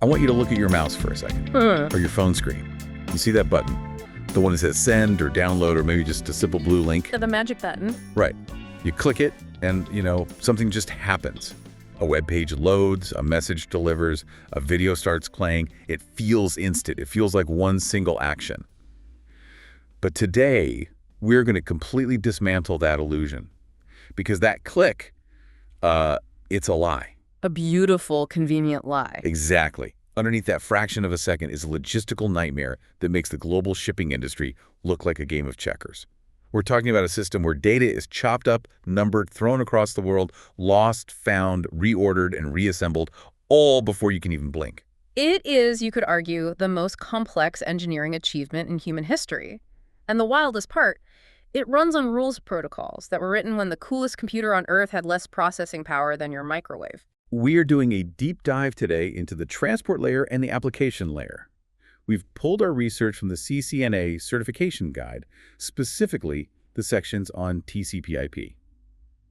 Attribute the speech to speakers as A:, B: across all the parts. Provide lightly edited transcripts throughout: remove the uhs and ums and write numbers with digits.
A: I want you to look at your mouse for a second, or your phone screen. You see that button? The one that says send or download or maybe just a simple blue link?
B: The magic button.
A: Right. You click it and, something just happens. A web page loads, a message delivers, a video starts playing. It feels instant. It feels like one single action. But today, we're going to completely dismantle that illusion because that click, it's a lie.
B: A beautiful, convenient lie.
A: Exactly. Underneath that fraction of a second is a logistical nightmare that makes the global shipping industry look like a game of checkers. We're talking about a system where data is chopped up, numbered, thrown across the world, lost, found, reordered, and reassembled, all before you can even blink.
B: It is, you could argue, the most complex engineering achievement in human history. And the wildest part, it runs on rules protocols that were written when the coolest computer on Earth had less processing power than your microwave.
A: We are doing a deep dive today into the transport layer and the application layer. We've pulled our research from the CCNA certification guide, specifically the sections on TCP/IP.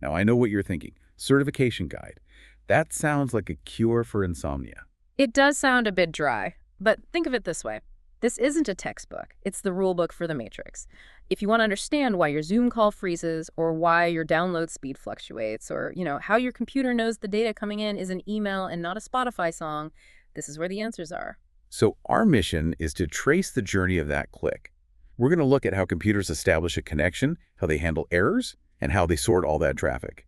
A: Now, I know what you're thinking. Certification guide. That sounds like a cure for insomnia.
B: It does sound a bit dry, but think of it this way. This isn't a textbook. It's the rule book for the Matrix. If you want to understand why your Zoom call freezes or why your download speed fluctuates or, how your computer knows the data coming in is an email and not a Spotify song, this is where the answers are.
A: So our mission is to trace the journey of that click. We're going to look at how computers establish a connection, how they handle errors, and how they sort all that traffic.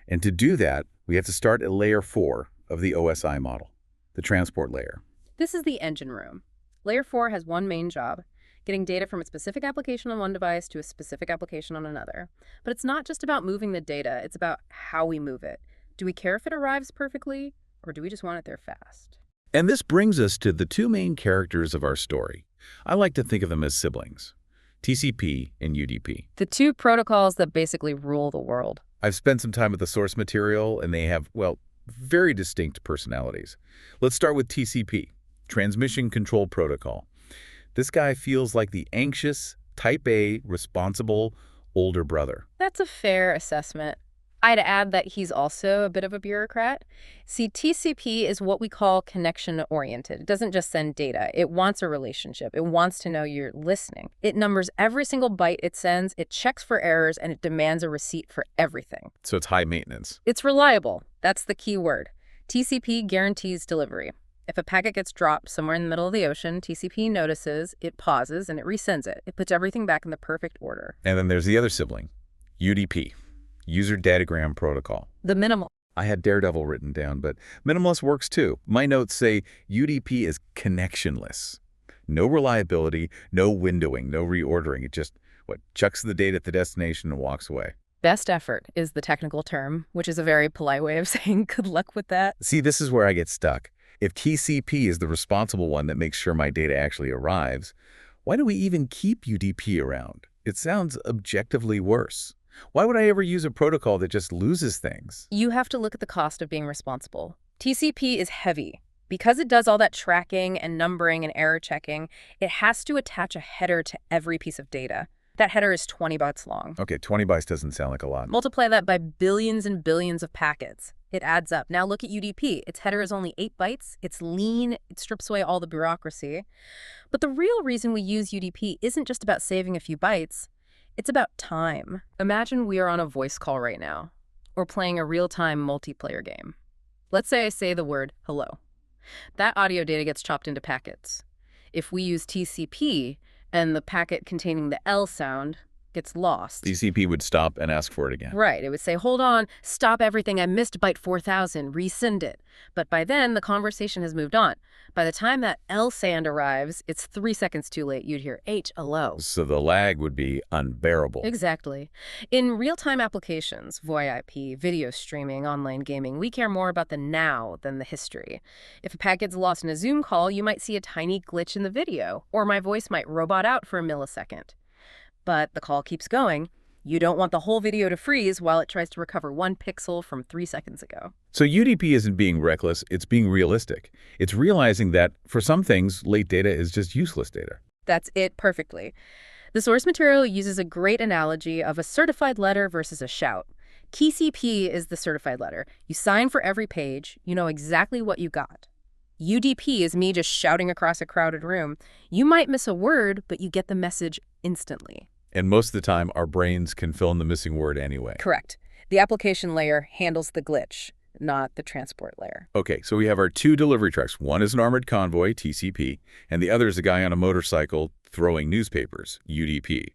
A: And to do that, we have to start at layer 4 of the OSI model, the transport layer.
B: This is the engine room. Layer 4 has one main job, getting data from a specific application on one device to a specific application on another. But it's not just about moving the data, it's about how we move it. Do we care if it arrives perfectly, or do we just want it there fast?
A: And this brings us to the two main characters of our story. I like to think of them as siblings, TCP and UDP.
B: The two protocols that basically rule the world.
A: I've spent some time with the source material, and they have, very distinct personalities. Let's start with TCP, Transmission Control Protocol. This guy feels like the anxious, type A, responsible, older brother.
B: That's a fair assessment. I'd add that he's also a bit of a bureaucrat. See, TCP is what we call connection-oriented. It doesn't just send data. It wants a relationship. It wants to know you're listening. It numbers every single byte it sends, it checks for errors, and it demands a receipt for everything.
A: So it's high maintenance.
B: It's reliable. That's the key word. TCP guarantees delivery. If a packet gets dropped somewhere in the middle of the ocean, TCP notices, it pauses, and it resends it. It puts everything back in the perfect order.
A: And then there's the other sibling, UDP. User Datagram Protocol.
B: The minimal.
A: I had Daredevil written down, but minimalist works too. My notes say UDP is connectionless. No reliability, no windowing, no reordering. It just, chucks the data at the destination and walks away.
B: Best effort is the technical term, which is a very polite way of saying good luck with that.
A: See, this is where I get stuck. If TCP is the responsible one that makes sure my data actually arrives, why do we even keep UDP around? It sounds objectively worse. Why would I ever use a protocol that just loses things?
B: You have to look at the cost of being responsible. TCP is heavy. Because it does all that tracking and numbering and error checking, it has to attach a header to every piece of data. That header is 20 bytes long.
A: Okay, 20 bytes doesn't sound like a lot.
B: Multiply that by billions and billions of packets. It adds up. Now look at UDP. Its header is only 8 bytes. It's lean. It strips away all the bureaucracy. But the real reason we use UDP isn't just about saving a few bytes. It's about time. Imagine we are on a voice call right now, or playing a real-time multiplayer game. Let's say I say the word hello. That audio data gets chopped into packets. If we use TCP and the packet containing the L sound gets lost.
A: TCP would stop and ask for it again.
B: Right. It would say, hold on, stop everything. I missed byte 4000, resend it. But by then, the conversation has moved on. By the time that L sound arrives, it's 3 seconds too late. You'd hear hello.
A: So the lag would be unbearable.
B: Exactly. In real-time applications, VoIP, video streaming, online gaming, we care more about the now than the history. If a packet's lost in a Zoom call, you might see a tiny glitch in the video, or my voice might robot out for a millisecond. But the call keeps going. You don't want the whole video to freeze while it tries to recover 1 pixel from 3 seconds ago.
A: So UDP isn't being reckless, it's being realistic. It's realizing that, for some things, late data is just useless data.
B: That's it perfectly. The source material uses a great analogy of a certified letter versus a shout. TCP is the certified letter. You sign for every page, you know exactly what you got. UDP is me just shouting across a crowded room. You might miss a word, but you get the message instantly.
A: And most of the time, our brains can fill in the missing word anyway.
B: Correct. The application layer handles the glitch, not the transport layer.
A: Okay, so we have our two delivery tracks. One is an armored convoy, TCP, and the other is a guy on a motorcycle throwing newspapers, UDP.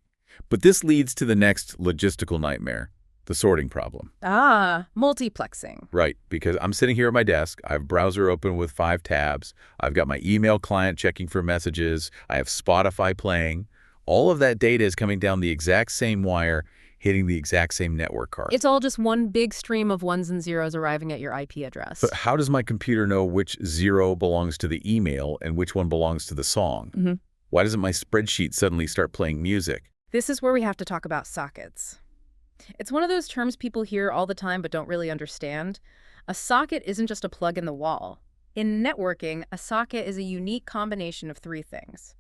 A: But this leads to the next logistical nightmare, the sorting problem.
B: Ah, multiplexing.
A: Right, because I'm sitting here at my desk, I have browser open with 5 tabs, I've got my email client checking for messages, I have Spotify playing. All of that data is coming down the exact same wire, hitting the exact same network card.
B: It's all just one big stream of ones and zeros arriving at your IP address.
A: But how does my computer know which 0 belongs to the email and which one belongs to the song? Why doesn't my spreadsheet suddenly start playing music?
B: This is where we have to talk about sockets. It's one of those terms people hear all the time but don't really understand. A socket isn't just a plug in the wall. In networking, a socket is a unique combination of 3 things: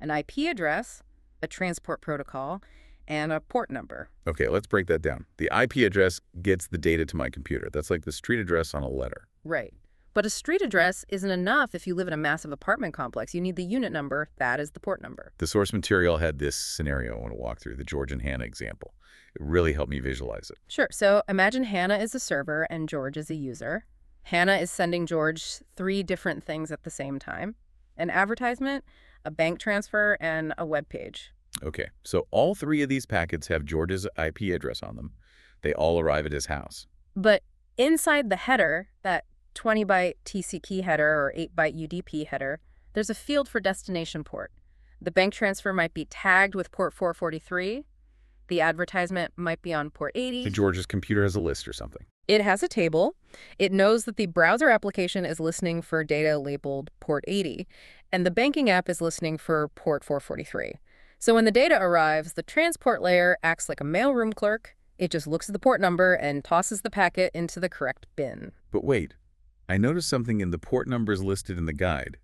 B: an IP address, a transport protocol, and a port number.
A: Okay, let's break that down. The IP address gets the data to my computer. That's like the street address on a letter.
B: Right. But a street address isn't enough if you live in a massive apartment complex. You need the unit number. That is the port number.
A: The source material had this scenario I want to walk through, the George and Hannah example. It really helped me visualize it.
B: Sure. So imagine Hannah is a server and George is a user. Hannah is sending George 3 different things at the same time: an advertisement, a bank transfer, and a web page.
A: Okay, so all 3 of these packets have George's IP address on them. They all arrive at his house.
B: But inside the header, that 20-byte TCP header or 8-byte UDP header, there's a field for destination port. The bank transfer might be tagged with port 443. The advertisement might be on port 80.
A: So George's computer has a list or something.
B: It has a table. It knows that the browser application is listening for data labeled port 80, and the banking app is listening for port 443. So when the data arrives, the transport layer acts like a mailroom clerk. It just looks at the port number and tosses the packet into the correct bin.
A: But wait, I noticed something in the port numbers listed in the guide.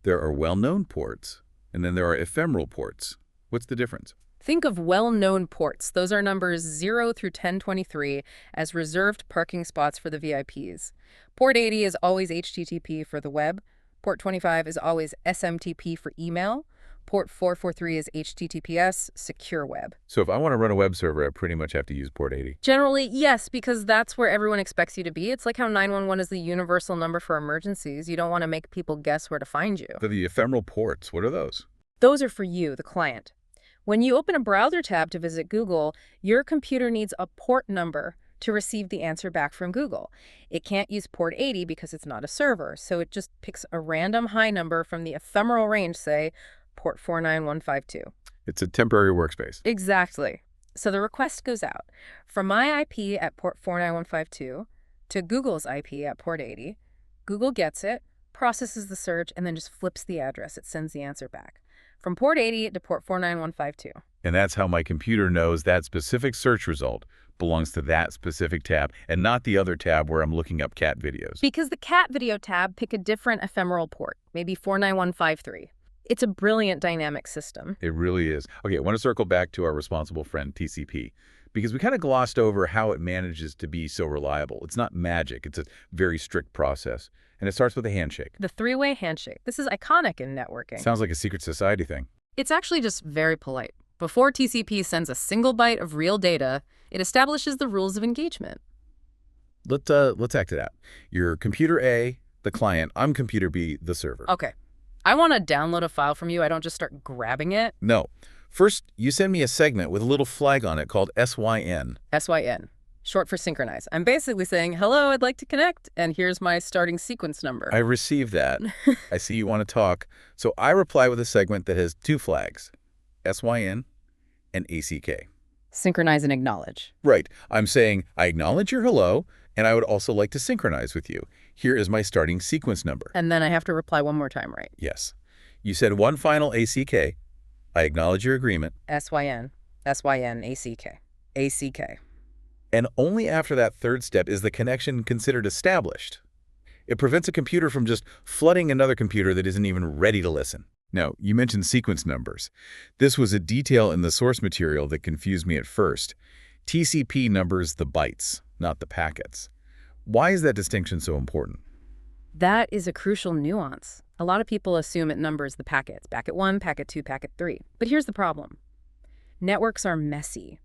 A: There are well-known ports, and then there are ephemeral ports. What's the difference?
B: Think of well-known ports. Those are numbers 0 through 1023 as reserved parking spots for the VIPs. Port 80 is always HTTP for the web. Port 25 is always SMTP for email. Port 443 is HTTPS, secure web.
A: So if I want to run a web server, I pretty much have to use port 80.
B: Generally, yes, because that's where everyone expects you to be. It's like how 911 is the universal number for emergencies. You don't want to make people guess where to find you.
A: The ephemeral ports, what are those?
B: Those are for you, the client. When you open a browser tab to visit Google, your computer needs a port number to receive the answer back from Google. It can't use port 80 because it's not a server, so it just picks a random high number from the ephemeral range, say, port 49152.
A: It's a temporary workspace.
B: Exactly. So the request goes out from my IP at port 49152 to Google's IP at port 80. Google gets it, processes the search, and then just flips the address. It sends the answer back from port 80 to port 49152.
A: And that's how my computer knows that specific search result belongs to that specific tab and not the other tab where I'm looking up cat videos.
B: Because the cat video tab pick a different ephemeral port, maybe 49153. It's a brilliant dynamic system.
A: It really is. Okay, I want to circle back to our responsible friend, TCP, because we kind of glossed over how it manages to be so reliable. It's not magic. It's a very strict process. And it starts with a handshake.
B: The 3-way handshake. This is iconic in networking.
A: Sounds like a secret society thing.
B: It's actually just very polite. Before TCP sends a single byte of real data, it establishes the rules of engagement.
A: Let's act it out. You're computer A, the client. I'm computer B, the server.
B: Okay. I want to download a file from you. I don't just start grabbing it.
A: No. First, you send me a segment with a little flag on it called SYN.
B: SYN, short for synchronize. I'm basically saying, hello, I'd like to connect, and here's my starting sequence number.
A: I received that. I see you want to talk. So I reply with a segment that has 2 flags, SYN and ACK.
B: Synchronize and acknowledge.
A: Right. I'm saying, I acknowledge your hello, and I would also like to synchronize with you. Here is my starting sequence number.
B: And then I have to reply one more time, right?
A: Yes. You said one final ACK. I acknowledge your agreement.
B: SYN, ACK, ACK.
A: And only after that third step is the connection considered established. It prevents a computer from just flooding another computer that isn't even ready to listen. Now, you mentioned sequence numbers. This was a detail in the source material that confused me at first. TCP numbers the bytes, not the packets. Why is that distinction so important?
B: That is a crucial nuance. A lot of people assume it numbers the packets, packet 1, packet 2, packet 3. But here's the problem. Networks are messy.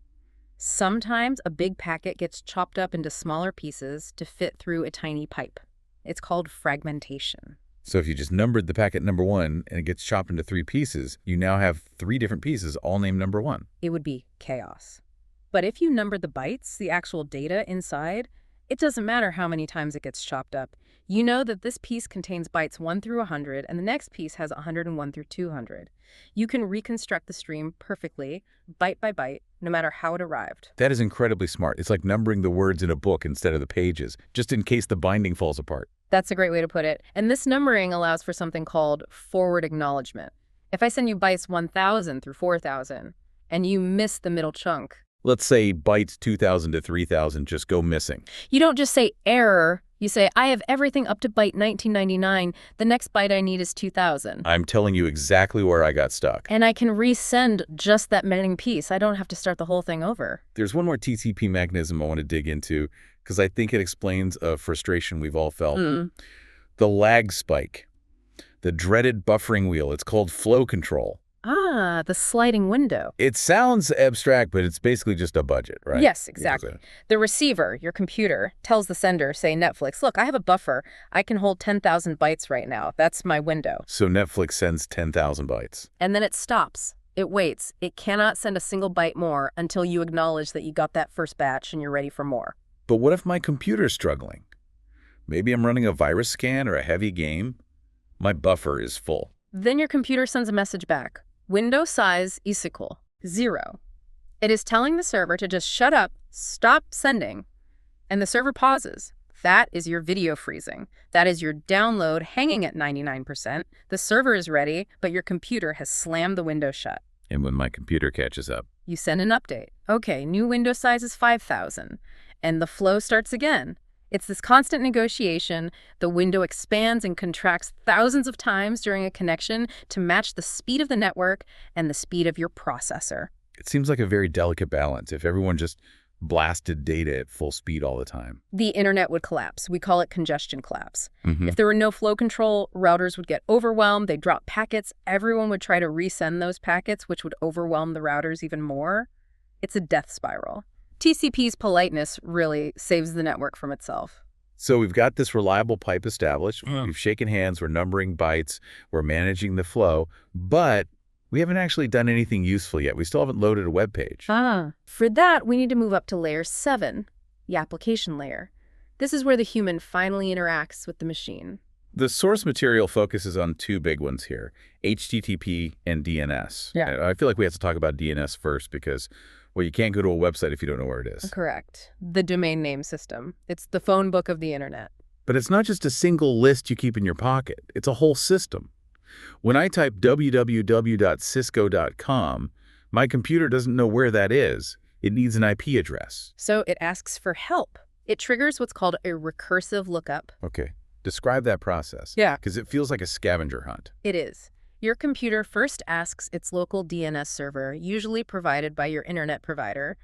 B: Sometimes a big packet gets chopped up into smaller pieces to fit through a tiny pipe. It's called fragmentation.
A: So if you just numbered the packet number 1 and it gets chopped into 3 pieces, you now have 3 different pieces all named number 1.
B: It would be chaos. But if you number the bytes, the actual data inside, it doesn't matter how many times it gets chopped up. You know that this piece contains bytes 1 through 100, and the next piece has 101 through 200. You can reconstruct the stream perfectly, byte by byte, no matter how it arrived.
A: That is incredibly smart. It's like numbering the words in a book instead of the pages, just in case the binding falls apart.
B: That's a great way to put it. And this numbering allows for something called forward acknowledgment. If I send you bytes 1,000 through 4,000, and you miss the middle chunk,
A: Let's say bytes 2,000 to 3,000 just go missing.
B: you don't just say error. You say, I have everything up to byte 1999. The next byte I need is 2,000.
A: I'm telling you exactly where I got stuck.
B: And I can resend just that missing piece. I don't have to start the whole thing over.
A: There's one more TCP mechanism I want to dig into because I think it explains a frustration we've all felt. The lag spike, the dreaded buffering wheel. It's called flow control.
B: Ah, the sliding window.
A: It sounds abstract, but it's basically just a budget, right?
B: Yes, exactly. The receiver, your computer, tells the sender, say Netflix, look, I have a buffer. I can hold 10,000 bytes right now. That's my window.
A: So Netflix sends 10,000 bytes.
B: And then it stops. It waits. It cannot send a single byte more until you acknowledge that you got that first batch and you're ready for more.
A: But what if my computer's struggling? Maybe I'm running a virus scan or a heavy game. My buffer is full.
B: Then your computer sends a message back. Window size is equal 0. It is telling the server to just shut up, stop sending, and the server pauses. That is your video freezing. That is your download hanging at 99%. The server is ready, but your computer has slammed the window shut.
A: And when my computer catches up,
B: You send an update. Okay, new window size is 5,000. And the flow starts again. It's this constant negotiation. The window expands and contracts thousands of times during a connection to match the speed of the network and the speed of your processor.
A: it seems like a very delicate balance if everyone just blasted data at full speed all the time.
B: The internet would collapse. We call it congestion collapse. If there were no flow control, routers would get overwhelmed. They'd drop packets. Everyone would try to resend those packets, which would overwhelm the routers even more. It's a death spiral. TCP's politeness really saves the network from itself.
A: So we've got this reliable pipe established. We've shaken hands. We're numbering bytes. We're managing the flow. But we haven't actually done anything useful yet. We still haven't loaded a web page.
B: For that, we need to move up to layer 7, the application layer. This is where the human finally interacts with the machine.
A: The source material focuses on 2 big ones here, HTTP and DNS.
B: Yeah.
A: I feel like we have to talk about DNS first because, well, you can't go to a website if you don't know where it is.
B: Correct. The domain name system. It's the phone book of the internet.
A: But it's not just a single list you keep in your pocket. It's a whole system. When I type www.cisco.com, my computer doesn't know where that is. It needs an IP address.
B: So it asks for help. It triggers what's called a recursive lookup.
A: Okay. Describe that process.
B: Yeah.
A: Because it feels like a scavenger hunt.
B: It is. Your computer first asks its local DNS server, usually provided by your internet provider,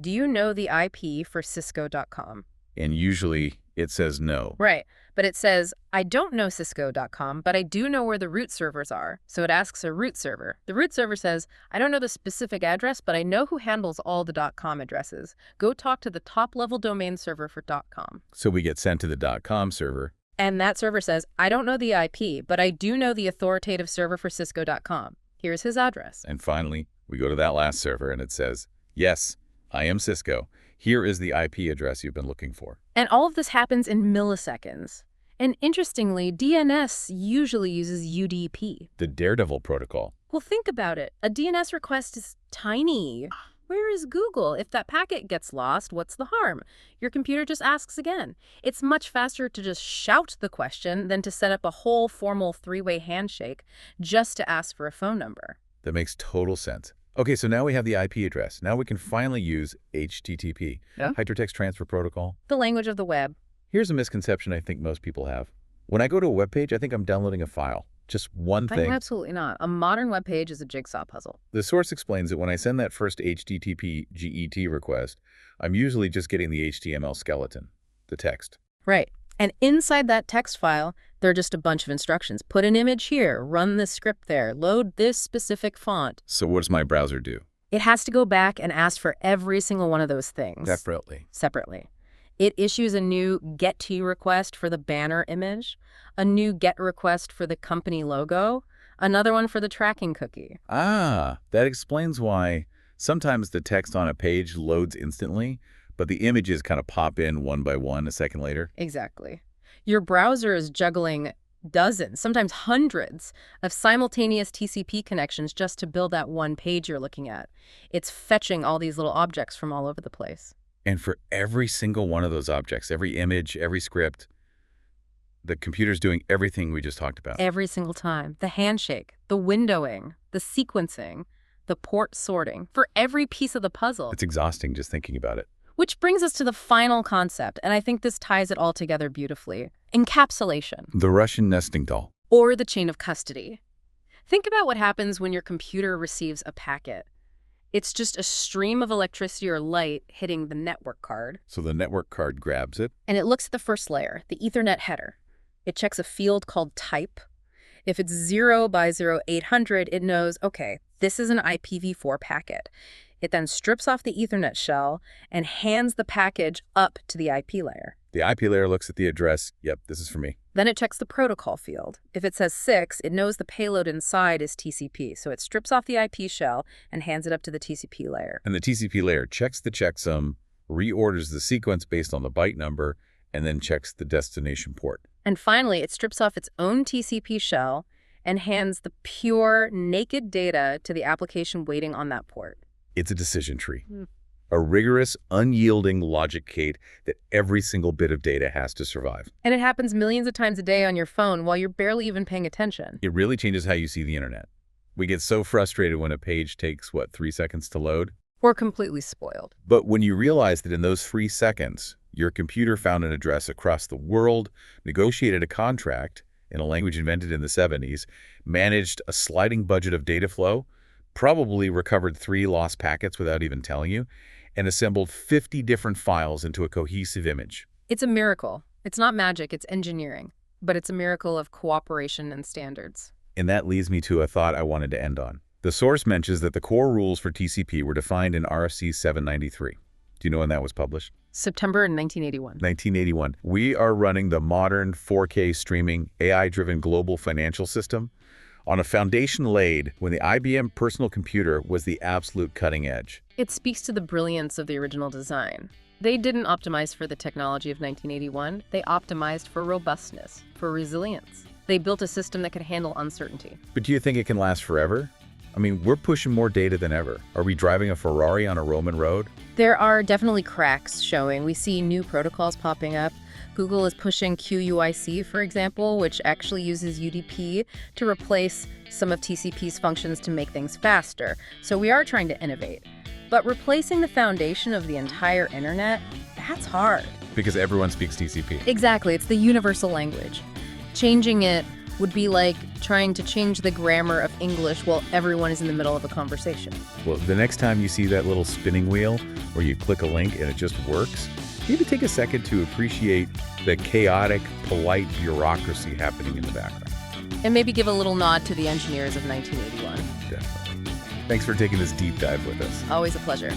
B: do you know the IP for Cisco.com?
A: And usually it says no.
B: Right. But it says, I don't know Cisco.com, but I do know where the root servers are. So it asks a root server. The root server says, I don't know the specific address, but I know who handles all the .com addresses. Go talk to the top-level domain server for .com.
A: So we get sent to the .com server.
B: And that server says, I don't know the IP, but I do know the authoritative server for Cisco.com. Here's his address.
A: And finally, we go to that last server and it says, yes, I am Cisco. Here is the IP address you've been looking for.
B: And all of this happens in milliseconds. And interestingly, DNS usually uses UDP.
A: The Daredevil protocol.
B: Well, think about it. A DNS request is tiny. Where is Google? If that packet gets lost, what's the harm? Your computer just asks again. It's much faster to just shout the question than to set up a whole formal 3-way handshake just to ask for a phone number.
A: That makes total sense. Okay, so now we have the IP address. Now we can finally use HTTP, Hypertext Transfer Protocol.
B: The language of the web.
A: Here's a misconception I think most people have. When I go to a web page, I think I'm downloading a file. Just one thing.
B: Absolutely not. A modern web page is a jigsaw puzzle.
A: The source explains that when I send that first HTTP GET request, I'm usually just getting the HTML skeleton, the text.
B: Right. And inside that text file, They're just a bunch of instructions. Put an image here, run this script there, load this specific font.
A: So what does my browser do?
B: It has to go back and ask for every single one of those things. Separately. It issues a new get to request for the banner image, a new get request for the company logo, another one for the tracking cookie.
A: Ah, that explains why sometimes the text on a page loads instantly, but the images kind of pop in one by one a second later.
B: Exactly. Your browser is juggling dozens, sometimes hundreds, of simultaneous TCP connections just to build that one page you're looking at. It's fetching all these little objects from all over the place.
A: And for every single one of those objects, every image, every script, the computer's doing everything we just talked about.
B: Every single time. The handshake, the windowing, the sequencing, the port sorting, for every piece of the puzzle.
A: It's exhausting just thinking about it.
B: Which brings us to the final concept, and I think this ties it all together beautifully. Encapsulation.
A: The Russian nesting doll.
B: Or the chain of custody. Think about what happens when your computer receives a packet. It's just a stream of electricity or light hitting the network card.
A: So the network card grabs it.
B: And it looks at the first layer, the Ethernet header. It checks a field called type. If it's 0 by 0800, it knows, okay, this is an IPv4 packet. It then strips off the Ethernet shell and hands the package up to the IP layer.
A: The IP layer looks at the address. Yep, this is for me.
B: Then it checks the protocol field. If it says 6, it knows the payload inside is TCP, so it strips off the IP shell and hands it up to the TCP layer.
A: And the TCP layer checks the checksum, reorders the sequence based on the byte number, and then checks the destination port.
B: And finally, it strips off its own TCP shell and hands the pure, naked data to the application waiting on that port.
A: It's a decision tree. A rigorous, unyielding logic gate that every single bit of data has to survive.
B: And it happens millions of times a day on your phone while you're barely even paying attention.
A: It really changes how you see the internet. We get so frustrated when a page takes, 3 seconds to load?
B: We're completely spoiled.
A: But when you realize that in those 3 seconds, your computer found an address across the world, negotiated a contract in a language invented in the 70s, managed a sliding budget of data flow, probably recovered 3 lost packets without even telling you, and assembled 50 different files into a cohesive image.
B: It's a miracle. It's not magic, it's engineering. But it's a miracle of cooperation and standards.
A: And that leads me to a thought I wanted to end on. The source mentions that the core rules for TCP were defined in RFC 793. Do you know when that was published?
B: September 1981.
A: 1981. We are running the modern 4K streaming, AI-driven global financial system on a foundation laid when the IBM personal computer was the absolute cutting edge.
B: It speaks to the brilliance of the original design. They didn't optimize for the technology of 1981. They optimized for robustness, for resilience. They built a system that could handle uncertainty.
A: But do you think it can last forever? I mean, we're pushing more data than ever. Are we driving a Ferrari on a Roman road?
B: There are definitely cracks showing. We see new protocols popping up. Google is pushing QUIC, for example, which actually uses UDP to replace some of TCP's functions to make things faster. So we are trying to innovate. But replacing the foundation of the entire internet, that's hard.
A: Because everyone speaks TCP.
B: Exactly. It's the universal language. Changing it would be like trying to change the grammar of English while everyone is in the middle of a conversation.
A: Well, the next time you see that little spinning wheel where you click a link and it just works, maybe take a second to appreciate the chaotic, polite bureaucracy happening in the background.
B: And maybe give a little nod to the engineers of 1981.
A: Definitely. Thanks for taking this deep dive with us.
B: Always a pleasure.